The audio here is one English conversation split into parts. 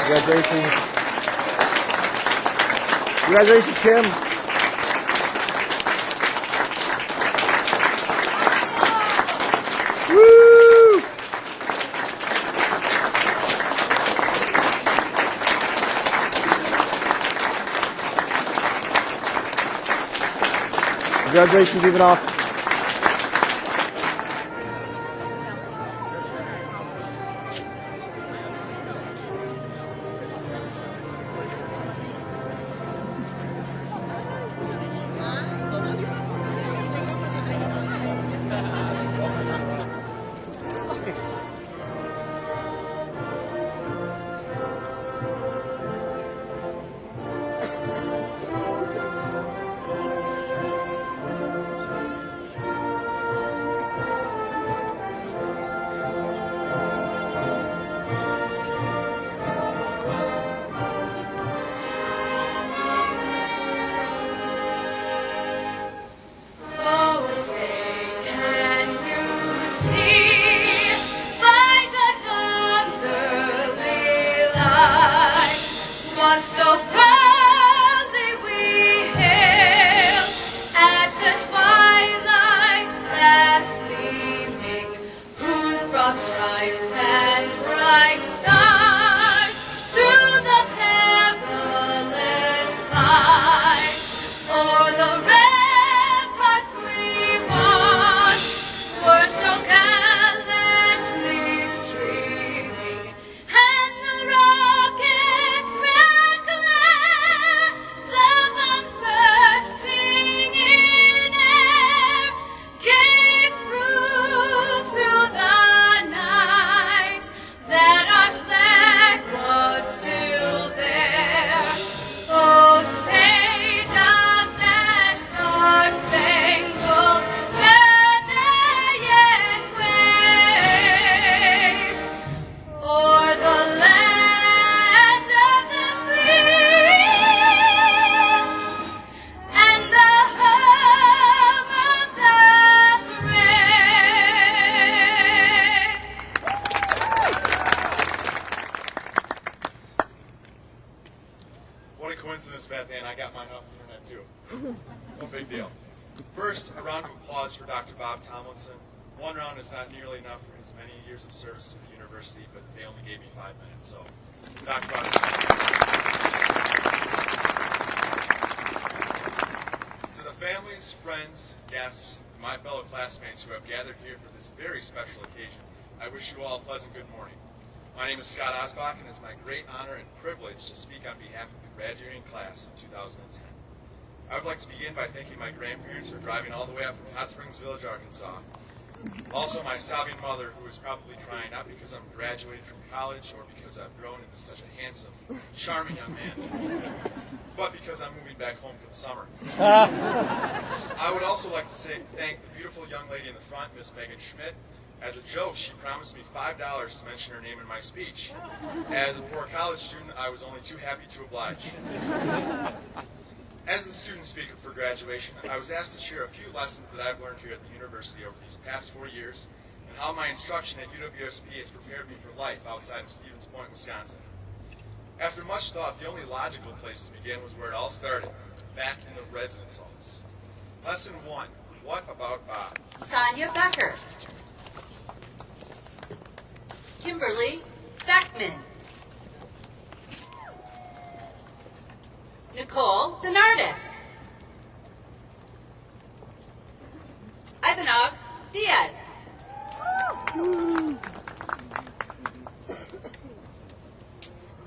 Congratulations. Congratulations, Kim. Woo! Congratulations, Ivanov. So proudly we hail at the twilight's last gleaming, whose broad stripes and bright stars through the perilous fight o'er the ramparts we watched were so gallantly streaming, and the rockets red glare, the bombs bursting in air, gave proof through the night that our flag was still there. Oh, say does that star-spangled banner yet wave o'er the land of the free and the home of the brave? What a coincidence, Beth Ann. I got mine off the internet too. No big deal. First, a round of applause for Dr. Bob Tomlinson. One round is not nearly enough for his many years of service to the university, but they only gave me 5 minutes, so Dr. Bob. To the families, friends, guests, and my fellow classmates who have gathered here for this very special occasion, I wish you all a pleasant good morning. My name is Scott Osbach, and it's my great honor and privilege to speak on behalf of the graduating class of 2010. I would like to begin by thanking my grandparents for driving all the way up from Hot Springs Village, Arkansas. Also, my sobbing mother, who is probably crying not because I'm graduating from college or because I've grown into such a handsome, charming young man, but because I'm moving back home for the summer. I would also like to thank the beautiful young lady in the front, Miss Megan Schmidt. As a joke, she promised me $5 to mention her name in my speech. As a poor college student, I was only too happy to oblige. As the student speaker for graduation, I was asked to share a few lessons that I've learned here at the university over these past 4 years, and how my instruction at UWSP has prepared me for life outside of Stevens Point, Wisconsin. After much thought, the only logical place to begin was where it all started, back in the residence halls. Lesson 1, what about Bob? Sonia Becker. Kimberly Beckman. Nicole Denardis. Ivanov Diaz.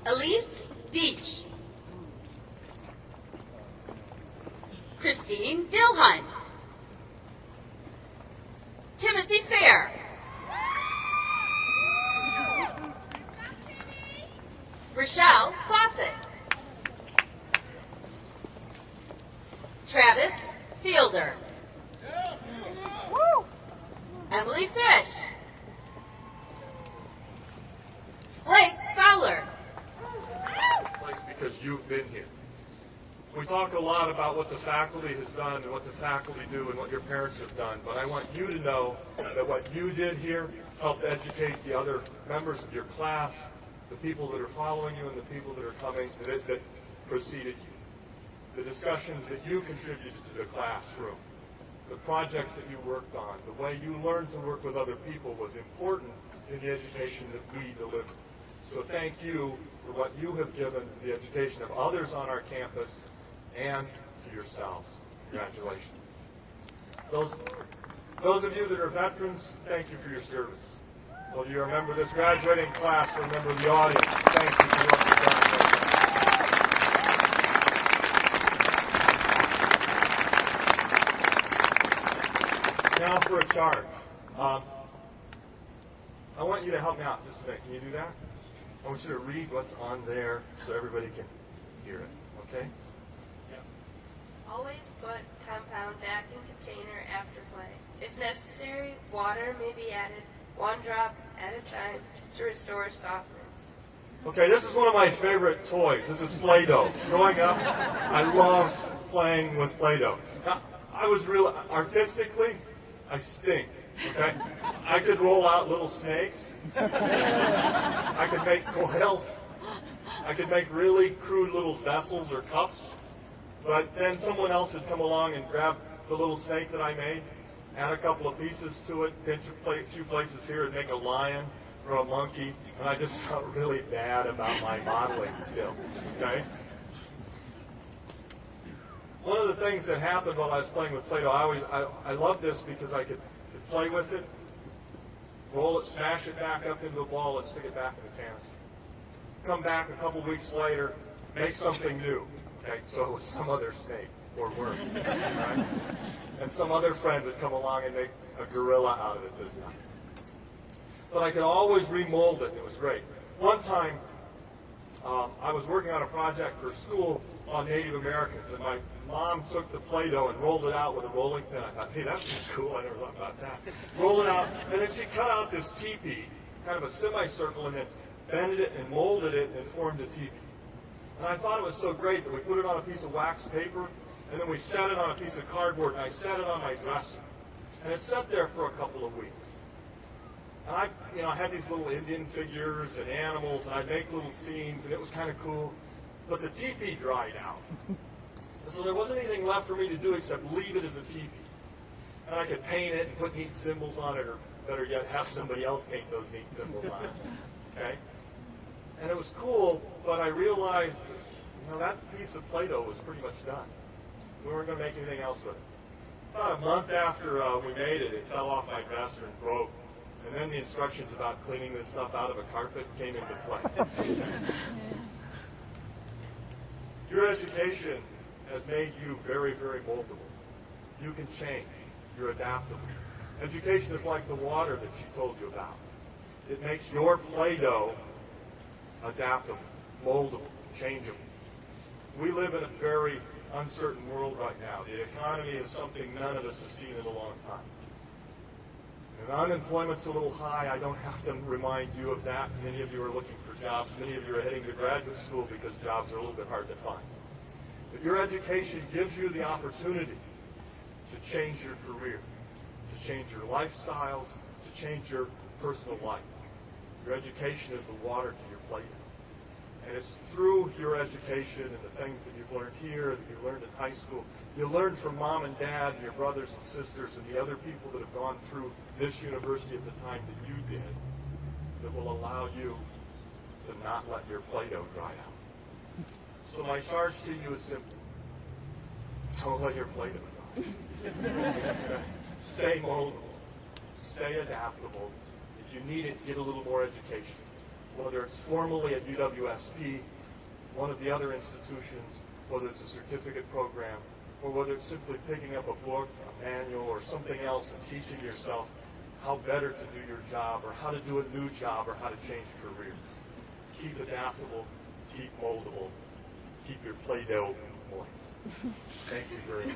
Elise Deach. Christine Dilhunt. Timothy Fair. Rochelle Fawcett. Travis Fielder. Emily Fish. Blake Fowler. Place because you've been here. We talk a lot about what the faculty has done and what the faculty do and what your parents have done, but I want you to know that what you did here helped educate the other members of your class the people that are following you and the people that are coming, that preceded you. The discussions that you contributed to the classroom, the projects that you worked on, the way you learned to work with other people was important in the education that we delivered. So thank you for what you have given to the education of others on our campus and to yourselves. Congratulations. Those of you that are veterans, thank you for your service. Whether you're a member of this graduating class or a member of the audience, thank you for what you've done. Now for a charge. I want you to help me out just a minute. Can you do that? I want you to read what's on there so everybody can hear it. Okay? Always put compound back in container after play. If necessary, water may be added, 1 drop at a time, to restore softness. Okay, this is one of my favorite toys. This is Play-Doh. Growing up, I loved playing with Play-Doh. Now, I was real artistically, I stink. Okay? I could roll out little snakes. I could make coils. I could make really crude little vessels or cups. But then someone else would come along and grab the little snake that I made, add a couple of pieces to it, pinch a few places here, and make a lion or a monkey. And I just felt really bad about my modeling skill. Okay? One of the things that happened while I was playing with Play-Doh, I loved this because I could play with it, roll it, smash it back up into a ball, and stick it back in the canister. Come back a couple weeks later, make something new. Okay, so it was some other snake or worm. Right? And some other friend would come along and make a gorilla out of it this time. But I could always remold it, and it was great. One time, I was working on a project for school on Native Americans, and my mom took the Play-Doh and rolled it out with a rolling pin. I thought, hey, that's pretty cool. I never thought about that. Rolled it out, and then she cut out this teepee, kind of a semicircle, and then bended it and molded it and formed a teepee. And I thought it was so great that we put it on a piece of wax paper, and then we set it on a piece of cardboard, and I set it on my dresser. And it sat there for a couple of weeks. And I had these little Indian figures and animals, and I'd make little scenes, and it was kind of cool. But the teepee dried out. And so there wasn't anything left for me to do except leave it as a teepee. And I could paint it and put neat symbols on it, or better yet, have somebody else paint those neat symbols on it. Okay? And it was cool, but I realized, that piece of Play-Doh was pretty much done. We weren't going to make anything else with it. About a month after we made it, it fell off my dresser and broke. And then the instructions about cleaning this stuff out of a carpet came into play. Your education has made you very, very moldable. You can change. You're adaptable. Education is like the water that she told you about. It makes your Play-Doh adaptable, moldable, changeable. We live in a very uncertain world right now. The economy is something none of us have seen in a long time. And unemployment's a little high. I don't have to remind you of that. Many of you are looking for jobs. Many of you are heading to graduate school because jobs are a little bit hard to find. But your education gives you the opportunity to change your career, to change your lifestyles, to change your personal life. Your education is the water to your plate. And it's through your education and the things that you've learned here, that you learned in high school, you learned from mom and dad and your brothers and sisters and the other people that have gone through this university at the time that you did, that will allow you to not let your Play-Doh dry out. So my charge to you is simple. Don't let your Play-Doh dry. Stay moldable. Stay adaptable. If you need it, get a little more education. Whether it's formally at UWSP, one of the other institutions, whether it's a certificate program, or whether it's simply picking up a book, a manual, or something else and teaching yourself how better to do your job, or how to do a new job, or how to change careers. Keep adaptable, keep moldable, keep your Play-Doh moist. Thank you very much.